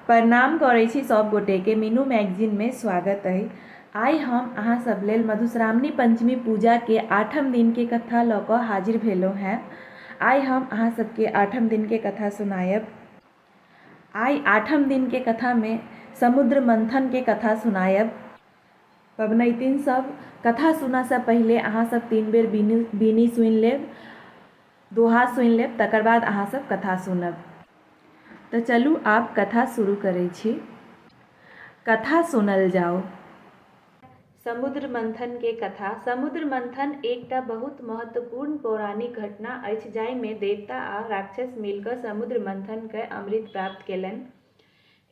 प्रणाम करै छी सब गोटे के मीनू मैगजीन में स्वागत है। आई हम अहाँ सब लेल मधुश्रावणी पंचमी पूजा के 8म दिन के कथा लऽ कऽ हाजिर भेलहुँ हैं। आई हम अहाँ सबके 8म दिन के कथा सुनायब। आई 8म दिन के कथा में समुद्र मंथन के कथा सुनायब। पबनैतिन सब कथा सुना से पहले अहाँ सब 3 बेर बीनी सुनि लेब, दोहा सुनि लेब, तकर बाद अहाँ सब कथा सुनब। तो चलू आब कथा शुरू करै छी। कथा सुनल जाओ। समुद्र मंथन के कथा। समुद्र मंथन एकटा बहुत महत्वपूर्ण पौराणिक घटना अछि जाहिमे देवता आ राक्षस मिलकर समुद्र मंथन कऽ अमृत प्राप्त केलनि।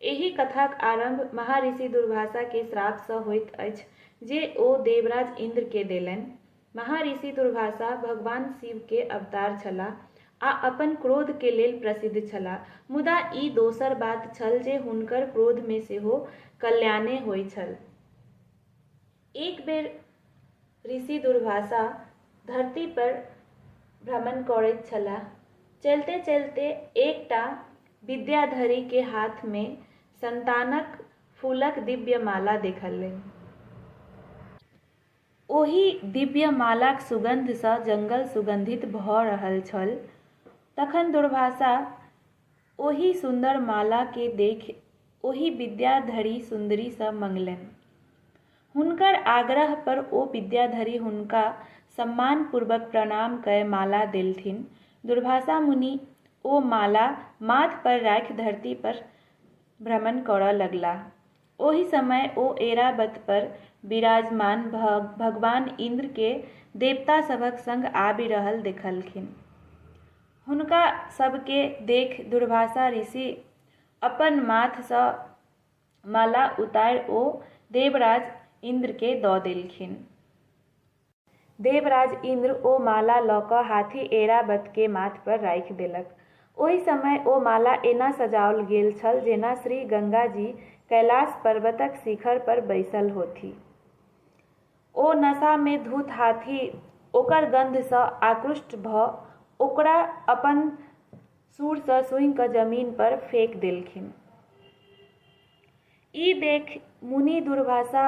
एहि कथाक आरंभ महर्षि दुर्वासा के श्राप सँ होइत अछि जे ओ देवराज इंद्र के देलनि। महर्षि दुर्वासा भगवान शिव के अवतार छलाह आ अपन क्रोध के लेल प्रसिद्ध छलाह, मुदा ई दोसर बात छल जे हुनकर क्रोध में सेहो कल्याणे होइत छल। एक बेर ऋषि दुर्वासा धरती पर भ्रमण करैत छलाह। चलते चलते एकटा विद्याधरी के हाथ में संतानक फूलक दिव्य माला देखलनि। ओहि दिव्य मालाक सुगंध सँ जंगल सुगंधित भऽ रहल छल। तखन दुर्वासा ओहि सुंदर माला के देखि ओहि विद्याधरी सुंदरी सँ मंगलनि। हुनकर आग्रह पर ओ विद्याधरी हुनका सम्मान पूर्वक प्रणाम कय माला देलथिन। दुर्वासा मुनि ओ माला माथ पर राखि धरती पर भ्रमण करऽ लगलाह। ओहि समय ओ ऐरावत पर विराजमान भगवान इंद्र के देवता सभक संग आबि रहल देखलखिन। हुनका सबके देख दुर्वासा ऋषि अपन माथ सँ माला उतारि ओ देवराज इंद्र के दऽ देलखिन। देवराज इंद्र ओ माला लऽ कऽ हाथी ऐरावत के माथ पर राखि देलक। ओहि समय ओ माला एना सजाओल गेल छल जेना श्री गंगा जी कैलाश पर्वतक शिखर पर बैसल होथि। ओ नशा में धुत हाथी ओकर गंध सँ आकृष्ट भऽ ओकरा अपन सूंड सँ सूंघि कऽ जमीन पर फेंक देलखिन। ई देख मुनि दुर्वासा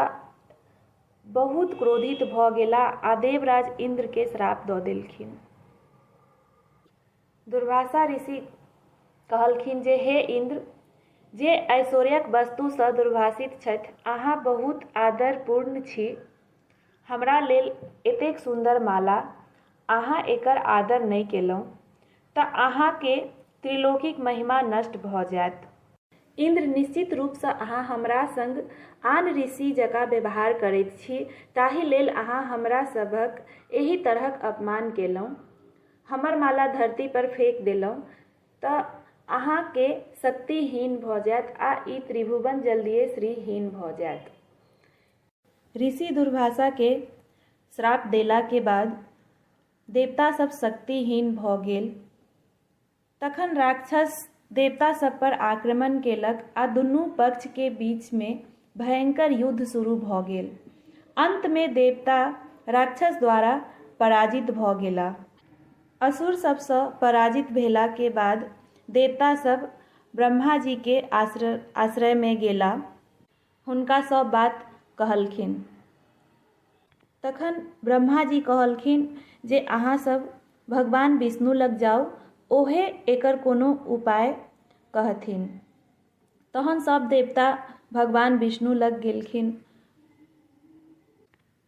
बहुत क्रोधित भऽ गेलाह आ देवराज इंद्र के श्राप दऽ देलखिन। दुर्वासा ऋषि कहलखिन जे हे इंद्र, जे ऐश्वर्यक वस्तु सँ दुर्वासित छथि, अहाँ बहुत आदरपूर्ण छी। हमरा लेल एतेक सुंदर माला, अहाँ एकर आदर नहि केलहुँ तऽ अहाँ के त्रिलोकीक महिमा नष्ट भऽ जायत। इंद्र, निश्चित रूप सँ अहाँ हमरा संग आन ऋषि जकाँ व्यवहार करैत छी, ताहि लेल अहाँ हमरा सभक एहि तरहक अपमान केलहुँ, हमर माला धरती पर फेंक देलहुँ तऽ अहाँ के शक्तिहीन भऽ जायत आ ई त्रिभुवन जल्दिए श्रीहीन भऽ जायत। ऋषि दुर्वासा के श्राप देला के बाद देवता सब शक्तिहीन भऽ गेल। तखन राक्षस देवता सब पर आक्रमण केलक आ दुनू पक्ष के बीच में भयंकर युद्ध शुरू भऽ गेल। अंत में देवता राक्षस द्वारा पराजित भऽ गेलाह। असुर सब सँ पराजित भेला के बाद देवता सब ब्रह्मा जी के आश्रय में गेलाह, हुनका सब बात कहलखिन। तखन ब्रह्मा जी कहलखिन जे अहाँ सब भगवान विष्णु लग जाउ, ओहे एकर कोनो उपाय कहथिन। तहन सब देवता भगवान विष्णु लग गेलखिन।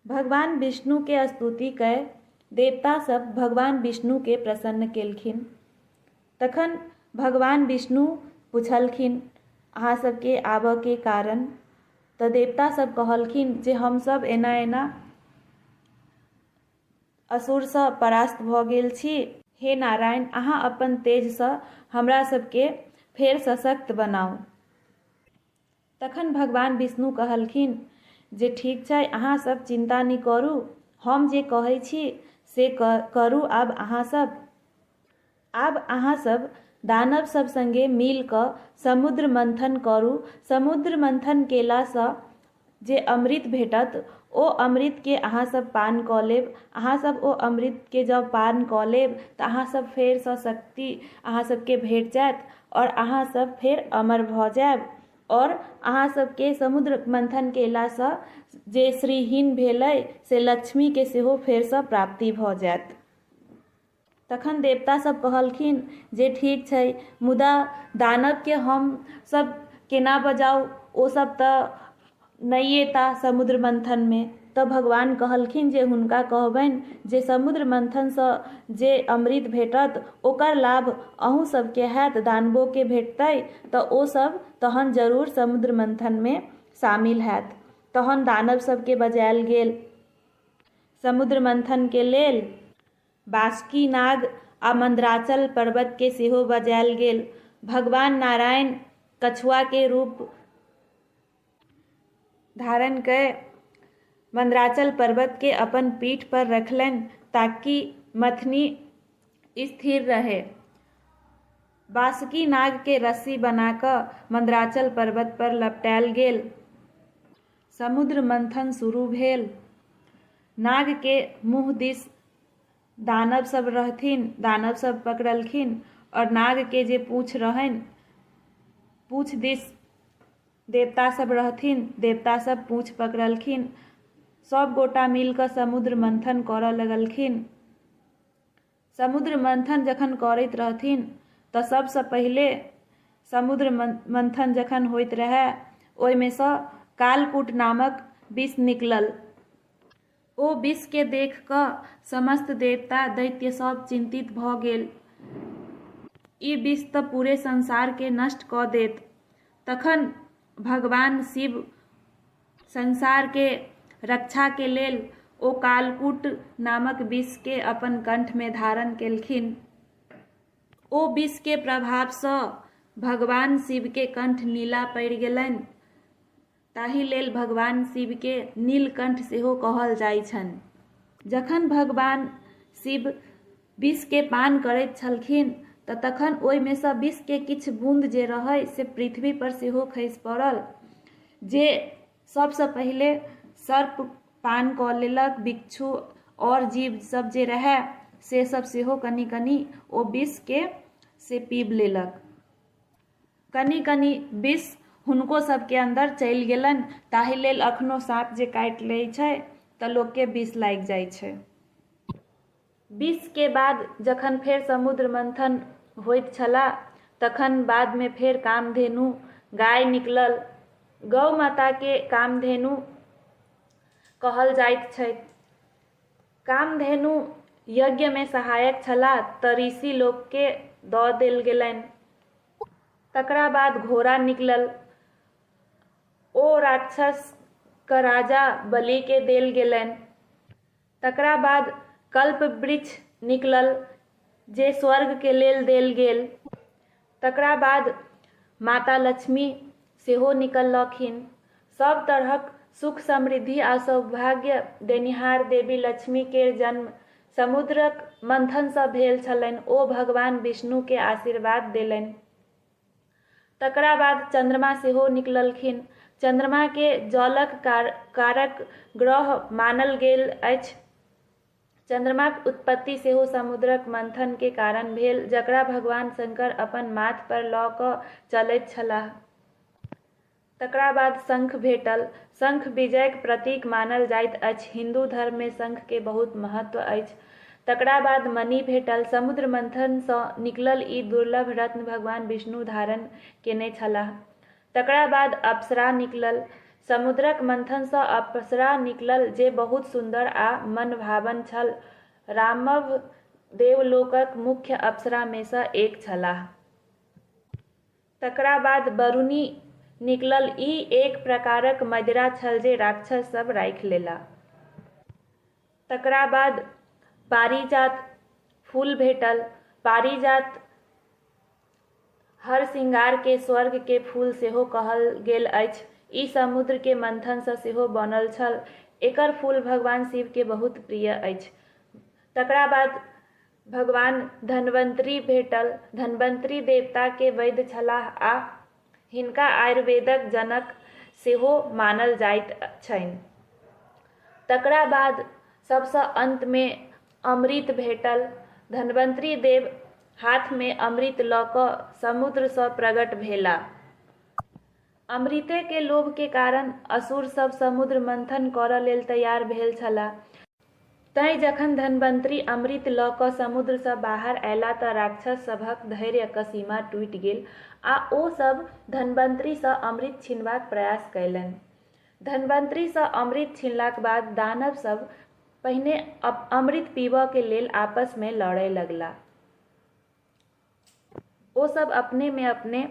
भगवान विष्णु के स्तुति कय देवता सब भगवान विष्णु के प्रसन्न केलखिन। तखन भगवान विष्णु पूछलखिन अहाँ सबके आबऽ के कारण। तऽ देवता सब कहलखिन जे हम सब एना एना असुर सँ परास्त भऽ गेल छी। हे नारायण, अहाँ अपन तेज सँ हमरा सबके फेर सशक्त बनाउ। तखन भगवान विष्णु कहलखिन जे ठीक छै, अहाँ सब चिंता नहि करू, हम जे कहै छी से करू। आब अहाँ सब दानव सब संगे मिल कऽ समुद्र मंथन करू। समुद्र मंथन केला सँ जे अमृत भेटत ओ अमृत के अहाँ सब पान कऽ लेब। अहाँ सब ओ अमृत के जब पान कऽ लेब तऽ अहाँ सब फेर सँ शक्ति अहाँ सबके भेट जायत और अहाँ सब फेर अमर भऽ जायब और अहाँ सबके समुद्र मंथन केलासँ जे श्रीहीन भेलै से लक्ष्मी के सेहो फेरसँ प्राप्ति भऽ जायत। तखन देवता सब कहलखिन जे ठीक छै, मुदा दानव के हम सब केना बजाऊ, ओ सब तऽ नहीं एता समुद्र मंथन में। तऽ भगवान कहलखिन जे हुनका कहबनि जे समुद्र मंथनसँ जे अमृत भेटत ओकर लाभ अहूँ सबके हैत, दानवों के भेटतै, तऽ ओ सब तहन जरूर समुद्र मंथन में शामिल हैत। तहन दानव सबके बजायल गेल। समुद्र मंथन के लेल बासुकी नाग आ मंदराचल पर्वत के सेहो बजायल गेल। भगवान नारायण कछुआ के रूप धारण कय मंदराचल पर्वत के अपन पीठ पर रखलनि ताकि मथनी स्थिर रहे। बासुकी नाग के रस्सी बनाकऽ मंदराचल पर्वत पर लपटायल गेल। समुद्र मंथन शुरू भेल। नाग के मुँह दिस दानव सब रहथिन, दानव सब पकड़लखिन, और नाग के जे पूँछ रहनि, पूँछ दिस देवता सब रहथिन, देवता सब पूँछ पकड़लखिन। सब गोटा मिलकऽ समुद्र मंथन करऽ लगलखिन। समुद्र मंथन जखन करैत रहथिन तऽ सबसँ पहिले समुद्र मंथन जखन होइत रहै ओहिमे सँ कालकूट नामक विष निकलल। ओ विष के देख कऽ समस्त देवता दैत्य सब चिंतित भऽ गेल। ई विष तऽ पूरे संसार के नष्ट कऽ देत। तखन भगवान शिव संसार के रक्षा के लेल ओ कालकूट नामक विष के अपन कंठ में धारण केलखिन। ओ विष के प्रभावसँ भगवान शिव के कंठ नीला पड़ि गेलनि, ताहि लेल भगवान शिव के नीलकंठ सेहो कहल जाइ छनि। जखन भगवान शिव विष के पान करैत छलखिन तऽ तखन ओहिमे सँ विष के किछु बूंद जे रहै से पृथ्वी पर सेहो खसि पड़ल, जे सबसँ पहिले सर्प पान कऽ लेलक, बिच्छू और जीव सब जे रहै से सब सेहो कनि कनि ओ विष के से पीब लेलक। कनि कनि विष हुनको सबके अंदर चलि गेलनि, ताहि लेल अखनो साँप जे काटि लै छै तऽ लोक के विष लागि जाइ छै। विष के बाद जखन फेर समुद्र मंथन होइत छला तखन बाद में फेर कामधेनु गाय निकलल। गौ माता के कामधेनु कहल जाइत छै। कामधेनु यज्ञ में सहायक छला तऽ ऋषि लोक के दऽ देल गेलनि। तकरा बाद घोड़ा निकलल। ओ राक्षस का राजा बलि के देल गेलनि। तकरा बाद कल्प वृक्ष निकलल जे स्वर्ग के लेल देल गेल। तकरा बाद माता लक्ष्मी सेहो निकललखिन। सब तरहक सुख समृद्धि आ सौभाग्य देनिहार देवी लक्ष्मी के जन्म समुद्रक मंथन सँ भेल छलनि। ओ भगवान विष्णु के आशीर्वाद देलनि। तकरा बाद चंद्रमा सेहो निकललखिन। चंद्रमा के जलक कारक ग्रह मानल गेल अछि। चंद्रमाक उत्पत्ति सेहो समुद्रक मंथन के कारण भेल, जकरा भगवान शंकर अपन माथ पर लऽ कऽ चलैत छलाह। तकरा बाद शंख भेटल। शंख विजयक प्रतीक मानल जाइत अछि। हिंदू धर्म में शंख के बहुत महत्व अछि। तकरा बाद मणि भेटल। समुद्र मंथन सँ निकलल ई दुर्लभ रत्न भगवान विष्णु धारण केने छलाह। तकरा बाद अप्सरा निकलल। समुद्रक मंथन सँ अप्सरा निकलल जे बहुत सुंदर आ मनभावन छल। रामव देवलोकक मुख्य अप्सरा में सँ एक छलाह। तकरा बाद वरुणी निकलल। ई एक प्रकारक मदिरा छल जे राक्षस सब राखि लेला। तकरा बाद पारिजात फूल भेटल। पारिजात हर श्रृंगार के स्वर्ग के फूल सेहो कहल गेल अछि। ई समुद्र के मंथन सँ सेहो बनल छल। एकर फूल भगवान शिव के बहुत प्रिय अछि। तकरा बाद भगवान धन्वंतरी भेटल। धन्वंतरी देवता के वैद्य छलाह आ हिनका आयुर्वेदक जनक सेहो मानल जाइत छनि। तकरा बाद सबसँ अंत में अमृत भेटल। धन्वंतरी देव हाथ में अमृत लऽ कऽ समुद्र सँ प्रकट भेला। अमृते के लोभ के कारण असुर सब समुद्र मंथन करऽ लेल तैयार भेल छलाह। तैं जखन धनवंतरी अमृत लऽ कऽ समुद्र सँ बाहर अयला तऽ राक्षस सभक धैर्यक सीमा टूटि गेल आ ओ सब धनवंतरी सँ अमृत छीनबाक प्रयास कयलनि। धनवंतरी सँ अमृत छीनलाक बाद दानव सब पहिने अमृत पीबऽ के लेल आपस में लड़य लगला। ओ सब अपने में अपने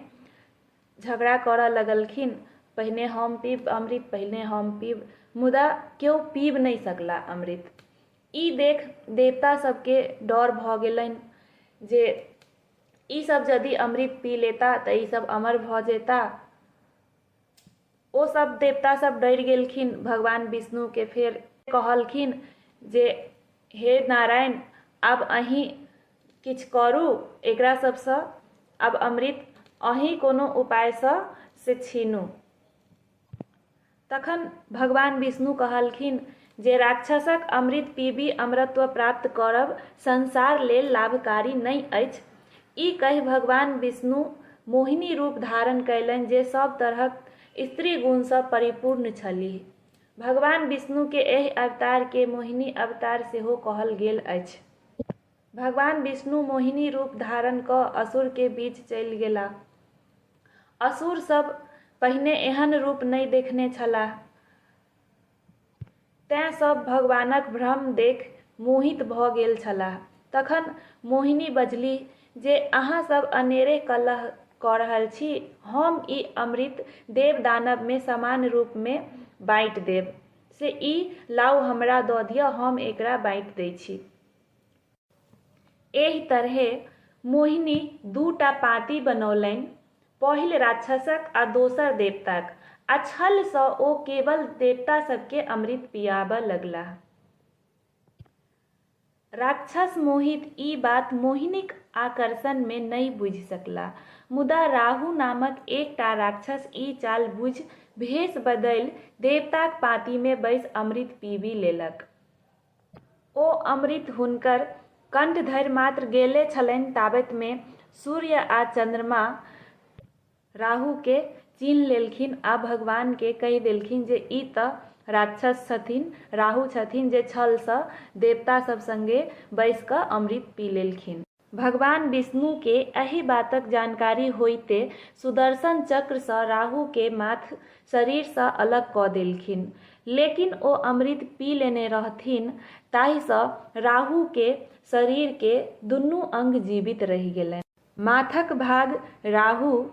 झगड़ा करऽ लगलखिन, पहिने हम पीब अमृत, पहिने हम पीब, मुदा केओ पीब नहीं सकला अमृत। ई देख देवता सबके डर भऽ गेलनि जे ई सब यदि अमृत पी लेता तऽ ई सब अमर भऽ जेता। ओ सब देवता सब डर गेलखिन, भगवान विष्णु के फेर कहलखिन जे हे नारायण, आब अहीं किछ करू एकरा सबसँ, अब अमृत अहीं कोनो उपायसँ से छीनू। तखन भगवान विष्णु कहलखिन जे राक्षसक अमृत पीबी अमरत्व प्राप्त करब संसार लेल लाभकारी नहीं अछि। ई कहि भगवान विष्णु मोहिनी रूप धारण कयलनि जे सब तरहक स्त्री गुणसँ परिपूर्ण छलीह। भगवान विष्णु के एहि अवतार के मोहिनी अवतार सेहो कहल गेल अछि। भगवान विष्णु मोहिनी रूप धारण कऽ असुर के बीच चलि गेला। असुर सब पहिने एहन रूप नहीं देखने छलाह, तें सब भगवानक भ्रम देख मोहित भऽ गेल छलाह। तखन मोहिनी बजलीह जे अहाँ सब अनेरे कलह कऽ रहल छी, हम ई अमृत देव दानव में समान रूप में बाँटि देब, से ई लाउ हमरा दऽ दिअ, हम एकरा बाँटि दै छी। एहि तरहें मोहिनी दूटा पाँति बनौलनि, पहिल राक्षसक आ दोसर देवताक, आ छल सँ ओ केवल देवता सबके अमृत पियाबऽ लगलाह। राक्षस मोहित ई बात मोहिनीक आकर्षण में नहीं बुझि सकला, मुदा राहु नामक एकटा राक्षस ई चाल बुझि भेष बदलि देवताक पाँति में बैसि अमृत पीबी लेलक। ओ अमृत हुनकर कंठ धरि मात्र गेले छलनि ताबत में सूर्य आ चंद्रमा राहु के चिन्ह लेलखिन आ भगवान के कहि देलखिन जे ई तऽ राक्षस छथिन, राहु छथिन जे छल सँ देवता सब संगे बैस कऽ अमृत पी लेलखिन। भगवान विष्णु के एहि बातक जानकारी होइते सुदर्शन चक्र सँ राहु के माथ शरीर सँ अलग कऽ देलखिन, लेकिन ओ अमृत पी लेने रहथिन, ताहि सँ राहु के शरीर के दुनू अंग जीवित रहि गेलनि। माथक भाग राहु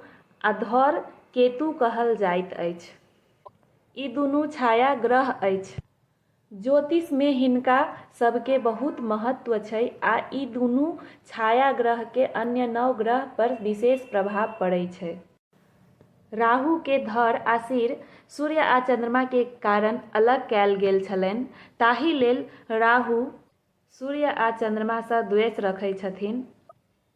आ धड़ केतु कहल जाइत अछि। ई दुनू छाया ग्रह अछि। ज्योतिष में हिनका सबके बहुत महत्व छै आ ई दुनू छाया ग्रह के अन्य 9 ग्रह पर विशेष प्रभाव पड़ै छै। राहु के धड़ आ सिर सूर्य आ चंद्रमा के कारण अलग कयल गेल छलनि, ताहि लेल राहु सूर्य आ चंद्रमा सँ द्वेष रखै छथिन।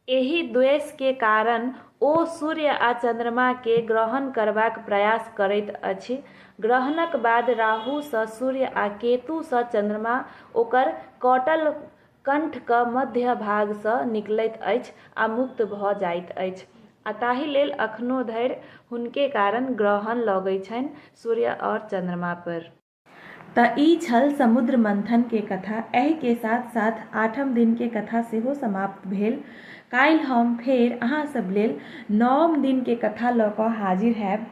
एहि द्वेष के कारण ओ सूर्य आ चंद्रमा के ग्रहण करबाक प्रयास करैत अछि। ग्रहणक बाद राहु सँ सूर्य आ केतु सँ चंद्रमा ओकर कटल कंठक मध्य भाग सँ निकलैत अछि आ मुक्त भऽ जाइत अछि, आ ताहि लेल अखनो धरि हुनके कारण ग्रहण लगै छनि सूर्य और चंद्रमा पर। तऽ ई छल समुद्र मंथन के कथा। एहि के साथ साथ 8म दिन के कथा सेहो समाप्त भेल। काल्हि हम फेर अहाँ सब लेल 9म दिन के कथा लऽ कऽ हाजिर हैब।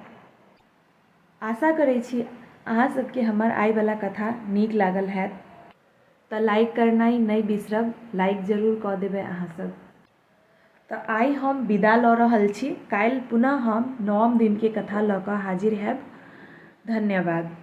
आशा करै छी अहाँ सबके हमर आइ वाला कथा नीक लागल हैत, तऽ लाइक करनाइ नहि बिसरब, लाइक जरूर कऽ देबै अहाँ सब। तऽ आइ हम विदा लऽ रहल छी, काल्हि पुनः हम 9म दिन के कथा लऽ कऽ हाजिर हैब। धन्यवाद।